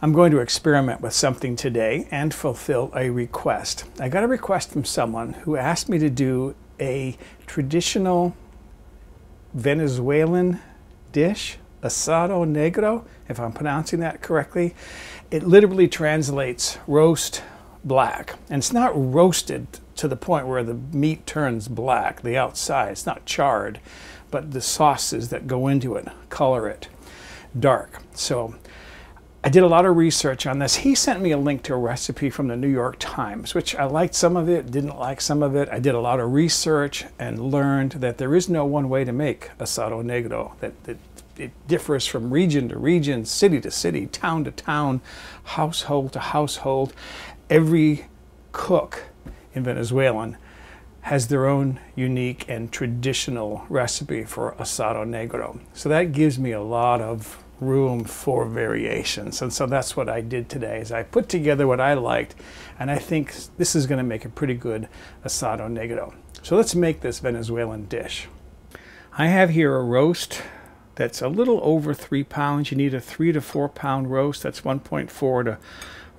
I'm going to experiment with something today and fulfill a request. I got a request from someone who asked me to do a traditional Venezuelan dish, Asado Negro, if I'm pronouncing that correctly. It literally translates roast black. And it's not roasted to the point where the meat turns black, the outside. It's not charred, but the sauces that go into it color it dark. So I did a lot of research on this. He sent me a link to a recipe from the New York Times, which I liked some of it, didn't like some of it. I did a lot of research and learned that there is no one way to make Asado Negro, that it differs from region to region, city to city, town to town, household to household. Every cook in Venezuelan has their own unique and traditional recipe for Asado Negro. So that gives me a lot of room for variations, and so that's what I did today, is I put together what I liked, and I think this is going to make a pretty good Asado Negro. So let's make this Venezuelan dish. I have here a roast that's a little over 3 pounds. You need a 3 to 4 pound roast. That's 1.4 to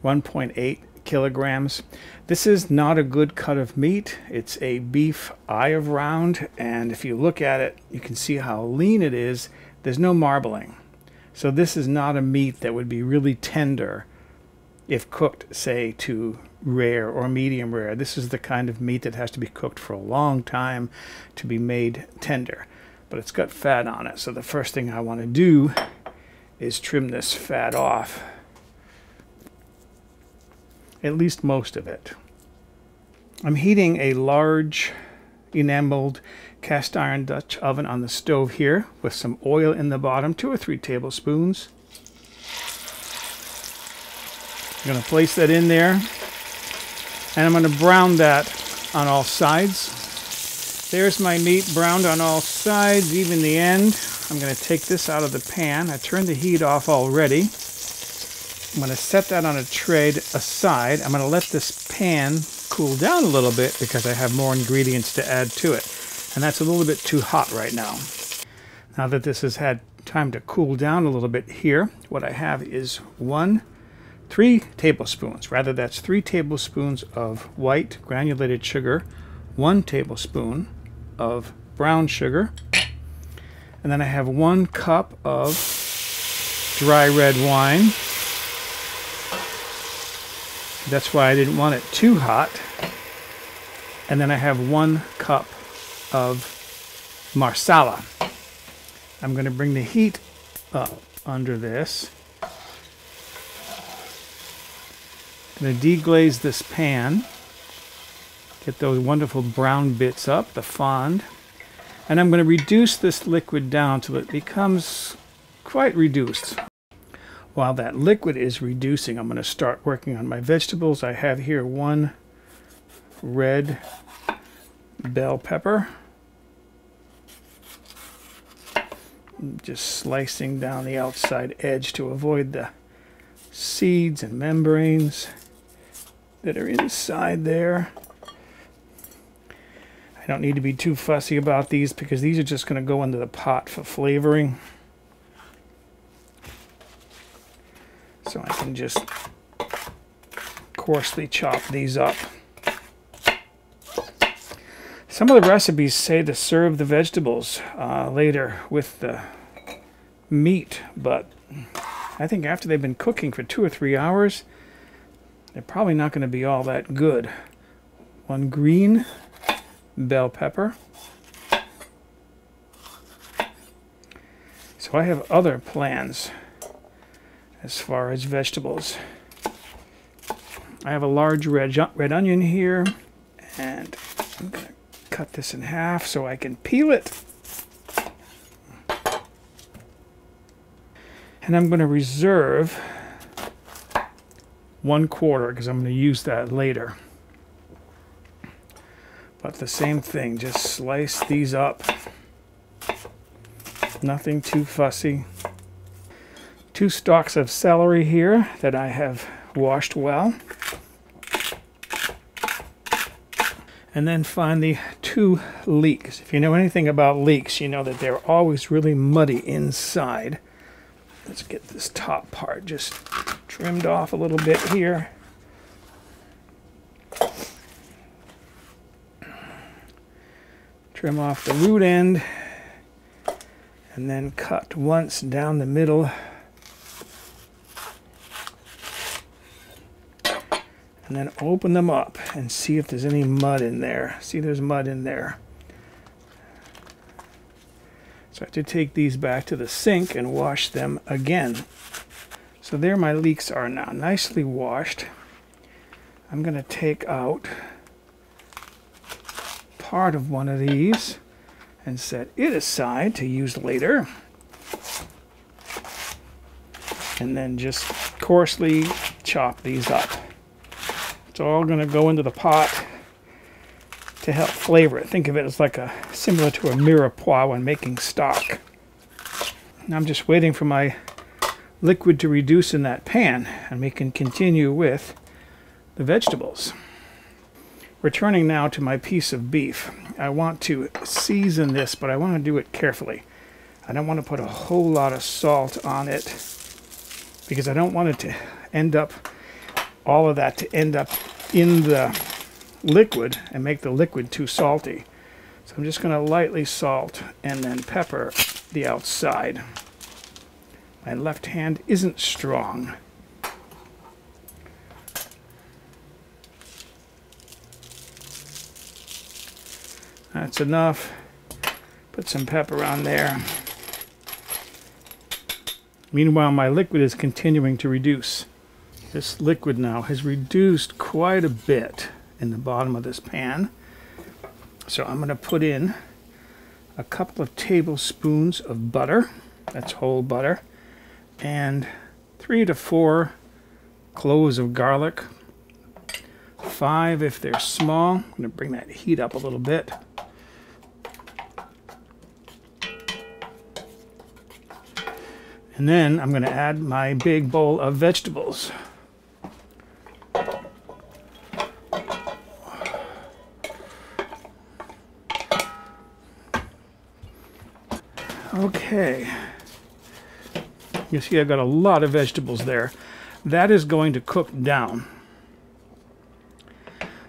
1.8 kilograms. This is not a good cut of meat. It's a beef eye of round, and if you look at it, you can see how lean it is. There's no marbling. So this is not a meat that would be really tender if cooked, say, to rare or medium rare. This is the kind of meat that has to be cooked for a long time to be made tender. But it's got fat on it, so the first thing I want to do is trim this fat off. At least most of it. I'm heating a large enameled cast iron Dutch oven on the stove here with some oil in the bottom, 2 or 3 tablespoons. I'm going to place that in there, and I'm going to brown that on all sides. There's my meat browned on all sides, even the end. I'm going to take this out of the pan. I turned the heat off already. I'm going to set that on a tray aside. I'm going to let this pan cool down a little bit because I have more ingredients to add to it. And that's a little bit too hot right now. Now that this has had time to cool down a little bit here, what I have is 3 tablespoons. Rather, that's 3 tablespoons of white granulated sugar, 1 tablespoon of brown sugar, and then I have 1 cup of dry red wine. That's why I didn't want it too hot. And then I have 1 cup of Marsala. I'm going to bring the heat up under this. I'm going to deglaze this pan. Get those wonderful brown bits up, the fond. And I'm going to reduce this liquid down till it becomes quite reduced. While that liquid is reducing, I'm going to start working on my vegetables. I have here 1 red bell pepper. Just slicing down the outside edge to avoid the seeds and membranes that are inside there. I don't need to be too fussy about these because these are just going to go into the pot for flavoring. So I can just coarsely chop these up. Some of the recipes say to serve the vegetables later with the meat, but I think after they've been cooking for 2 or 3 hours, they're probably not going to be all that good. 1 green bell pepper. So I have other plans as far as vegetables. I have a large red onion here, and I'm going to cut this in half so I can peel it. And I'm going to reserve 1/4 because I'm going to use that later. But the same thing, just slice these up. Nothing too fussy. 2 stalks of celery here that I have washed well. And then finally 2 leeks. If you know anything about leeks, you know that they're always really muddy inside. Let's get this top part just trimmed off a little bit here. Trim off the root end and then cut once down the middle. And then open them up and see if there's any mud in there. See, there's mud in there. So I have to take these back to the sink and wash them again. So there my leeks are now, nicely washed. I'm going to take out part of one of these and set it aside to use later. And then just coarsely chop these up. It's all going to go into the pot to help flavor it. Think of it as like similar to a mirepoix when making stock. Now I'm just waiting for my liquid to reduce in that pan, and we can continue with the vegetables. Returning now to my piece of beef. I want to season this, but I want to do it carefully. I don't want to put a whole lot of salt on it because I don't want it to end up, all of that to end up in the liquid and make the liquid too salty. So I'm just going to lightly salt and then pepper the outside. My left hand isn't strong. That's enough. Put some pepper on there. Meanwhile, my liquid is continuing to reduce. This liquid now has reduced quite a bit in the bottom of this pan. So I'm going to put in a couple of tablespoons of butter. That's whole butter. And 3 to 4 cloves of garlic. 5 if they're small. I'm going to bring that heat up a little bit. And then I'm going to add my big bowl of vegetables. Okay. You see I've got a lot of vegetables there. That is going to cook down.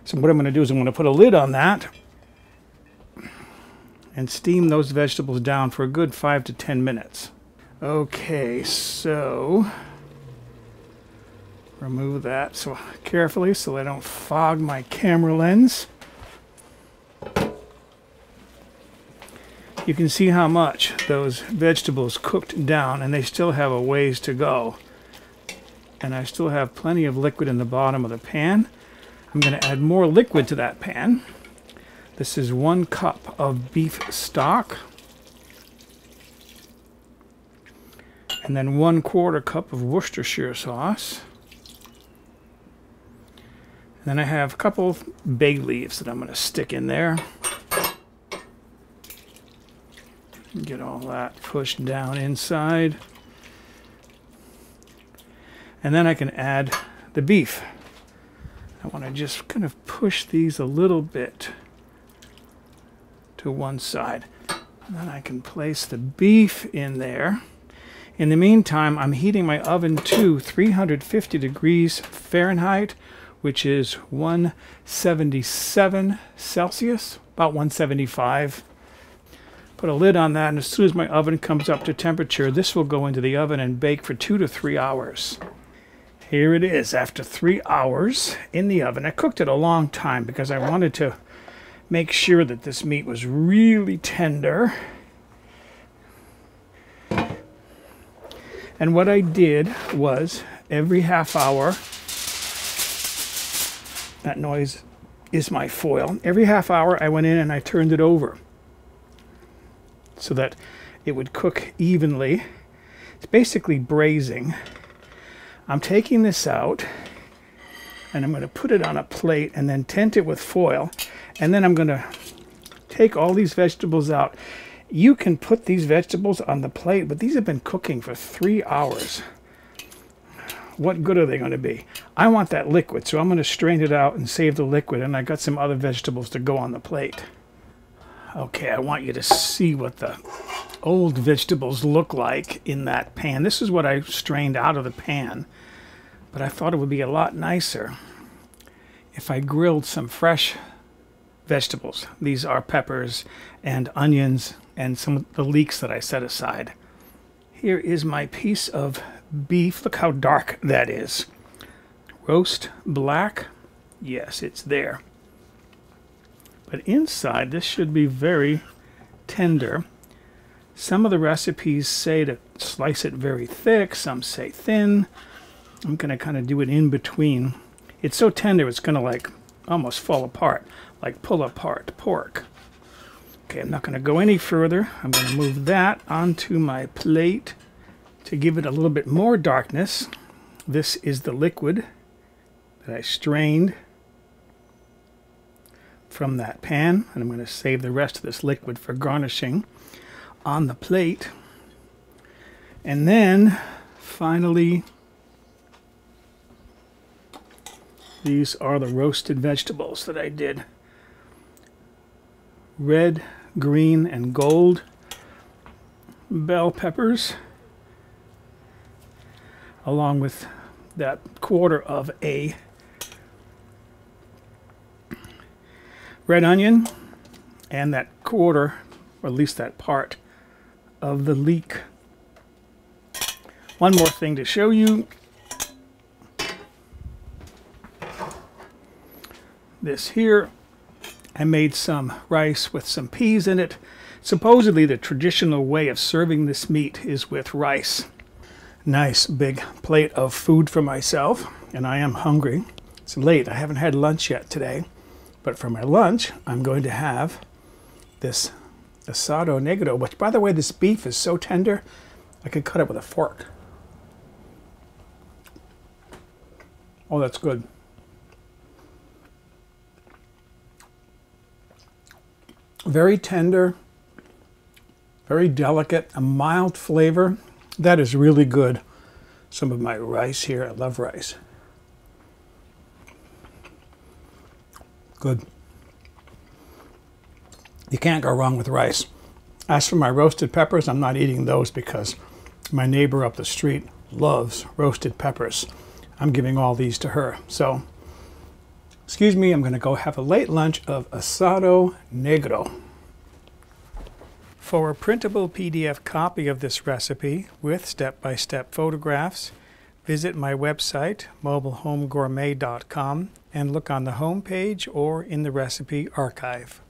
So what I'm going to do is I'm going to put a lid on that and steam those vegetables down for a good 5 to 10 minutes. Okay, so remove that so carefully so I don't fog my camera lens. You can see how much those vegetables cooked down, and they still have a ways to go. And I still have plenty of liquid in the bottom of the pan. I'm going to add more liquid to that pan. This is 1 cup of beef stock. And then 1/4 cup of Worcestershire sauce. And then I have a couple of bay leaves that I'm going to stick in there. Get all that pushed down inside. And then I can add the beef. I want to just kind of push these a little bit to one side. And then I can place the beef in there. In the meantime, I'm heating my oven to 350 degrees Fahrenheit, which is 177 Celsius, about 175. Put a lid on that, and as soon as my oven comes up to temperature, this will go into the oven and bake for 2 to 3 hours. Here it is after 3 hours in the oven. I cooked it a long time because I wanted to make sure that this meat was really tender. And what I did was every half hour, that noise is my foil, every half hour I went in and I turned it over so that it would cook evenly. It's basically braising. I'm taking this out and I'm going to put it on a plate and then tent it with foil, and then I'm going to take all these vegetables out. You can put these vegetables on the plate, but these have been cooking for 3 hours. What good are they going to be? I want that liquid, so I'm going to strain it out and save the liquid, and I got some other vegetables to go on the plate. Okay, I want you to see what the old vegetables look like in that pan. This is what I strained out of the pan. But I thought it would be a lot nicer if I grilled some fresh vegetables. These are peppers and onions and some of the leeks that I set aside. Here is my piece of beef. Look how dark that is. Roast black. Yes, it's there. But inside, this should be very tender. Some of the recipes say to slice it very thick. Some say thin. I'm going to kind of do it in between. It's so tender, it's going to like almost fall apart, like pull apart pork. Okay, I'm not going to go any further. I'm going to move that onto my plate to give it a little bit more darkness. This is the liquid that I strained from that pan, and I'm going to save the rest of this liquid for garnishing on the plate. And then finally, these are the roasted vegetables that I did. Red, green, and gold bell peppers, along with that quarter of a red onion and that quarter, or at least that part, of the leek. One more thing to show you. This here, I made some rice with some peas in it. Supposedly the traditional way of serving this meat is with rice. Nice big plate of food for myself, and I am hungry. It's late, I haven't had lunch yet today, but for my lunch I'm going to have this Asado Negro, which, by the way, this beef is so tender I could cut it with a fork. Oh, that's good. Very tender, very delicate, a mild flavor. That is really good. Some of my rice here, I love rice. Good. You can't go wrong with rice. As for my roasted peppers, I'm not eating those because my neighbor up the street loves roasted peppers. I'm giving all these to her. So, excuse me, I'm going to go have a late lunch of Asado Negro. For a printable PDF copy of this recipe with step-by-step photographs, visit my website, mobilehomegourmet.com, and look on the home page or in the recipe archive.